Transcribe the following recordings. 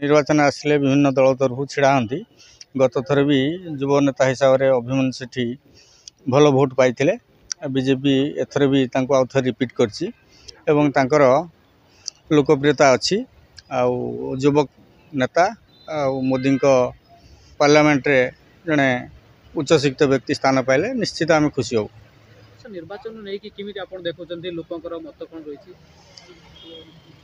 निर्वाचन आसिले विभिन्न दल तरफ छिड़ा हाँ गत थर भी युव नेता हिसाब से अभिमन्यु सेठी भल भोट पाई बीजेपी एथर भी आउ थे रिपीट कर लोकप्रियता अच्छी युवक नेता मोदी पार्लियामेंट रे जड़े उच्च शिक्षित व्यक्ति स्थान पाइले निश्चित आम खुशी हो। निर्वाचन नहीं कि किमिति आपण देखुचंती लोकंकर मत कोन रहिछि?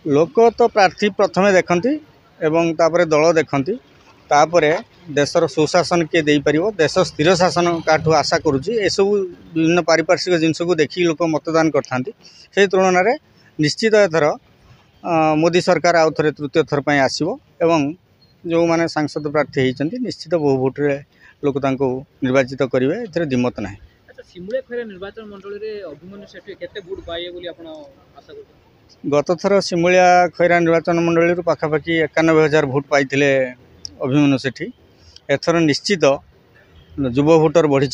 लोक तो प्रार्थी प्रथमे देखती एवं तापर दल देखती तापर देशर सुशासन किए दे पार देश स्थिर शासन काठू आशा करुच्ची एसबू विभिन्न पारिपार्श्विक जिनस को देखिए लोक मतदान करते तुलन में निश्चित एथर मोदी सरकार आउ थे तृतीय थर पर आसो एवं जो माने सांसद प्रार्थी होती निश्चित बहु भोट्रे लोक निर्वाचित करेंगे ए द्विमत ना। सिमुलिया खैरा निर्वाचन मंडल रे अभिमन्यु सेठी केते वोट पाइए बोली आपण आशा करछन? गत थर सिमुलिया खैरा निर्वाचन मंडल पाखापाखि 91,000 भोट पाई अभिमन्यु सेठी एथर निश्चित युव भोटर बढ़ी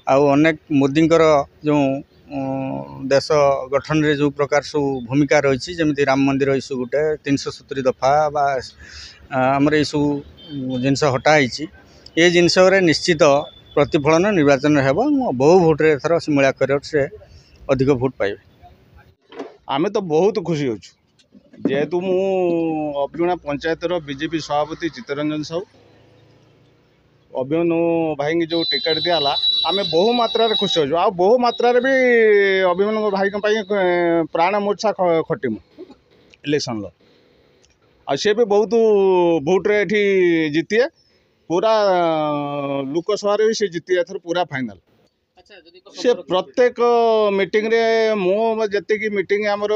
अनेक मोदींकर जो देश गठन रे जो प्रकार सब भूमिका रही जमी राम मंदिर इश्यू गोटे 370 दफा आमर ये सब जिनस हटाई ये जिनस निश्चित प्रतिफलन निर्वाचन हेब बहु भोट्रे एथर सिमुलिया खैर से अधिक भोट पाइबे। आमे तो बहुत खुशी होचु जेहेतु मु अभिगुणा पंचायत बीजेपी सभापति चित्तरंजन साहू अभिमन्यु भाई जो टिकेट दिला आमे बहु मात्रा खुशी होचु आ बहु मात्रा भी अभिमन्यु भाई प्राण मूर्छा खटिमु इलेक्शन सी भी बहुत भोट्रे जीतिए पूरा लोकसभा भी से जीती एथर पूरा फाइनल से प्रत्येक मीटिंग रे मो जी मीटिंग आमर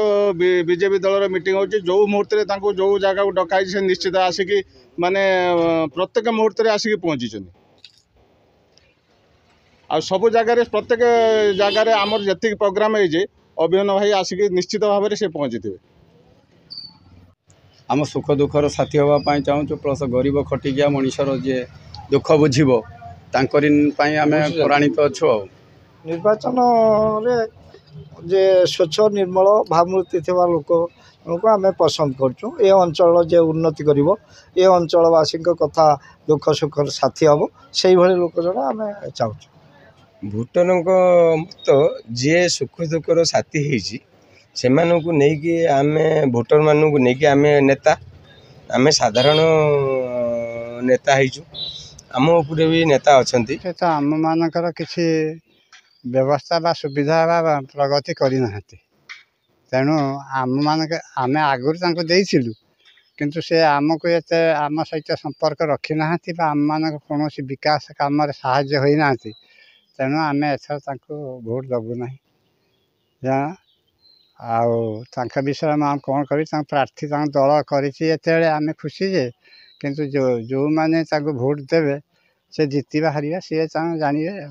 बीजेपी दलर मीटिंग हो जो मुहूर्त जो जगह को डकाई से निश्चित आसिक माने प्रत्येक मुहूर्त आसिक पहुँची आ सब जगार प्रत्येक जगार आमर जी प्रोग्राम है अभिमन्यु भाई आसिक निश्चित भाव से पहुँची थे। आम सुख दुखर साथी हाँपाई चाहूँ प्लस गरीब खटिकिया मनीषर जे दुख बुझब तांकरी आम प्राणित अच्छु। निर्वाचन रे जे स्वच्छ निर्मल भावमूर्ति थिबा लोक को आम पसंद करछुं ए अंचल जे उन्नति करिवो ए अंचलवासी कथा दुख सुखर साथी हम से भली लोक जरा आम चाहूँ। भोटर मत जे सुख दुखर साथी होइछि सेमानकु नेकी आमे भोटर मानकु नेकी आमे नेता आमे साधारण नेता होइछु आम उपरे भी नेता अछंती तो आम मानकर किसी व्यवस्था बा सुविधा बा प्रगति करना तेणु आम मान आम आगुरी देलु किंतु से आमको ये आम सहित संपर्क रखी ना आम मान कौन विकास काम साहाय्य होना तेणु आम एथर भोट दबू ना विषय में कौन कर प्रार्थी दल कर खुशी जे किंतु जो जो माने भोट देवे से जीतवा हारिया सी जानिए।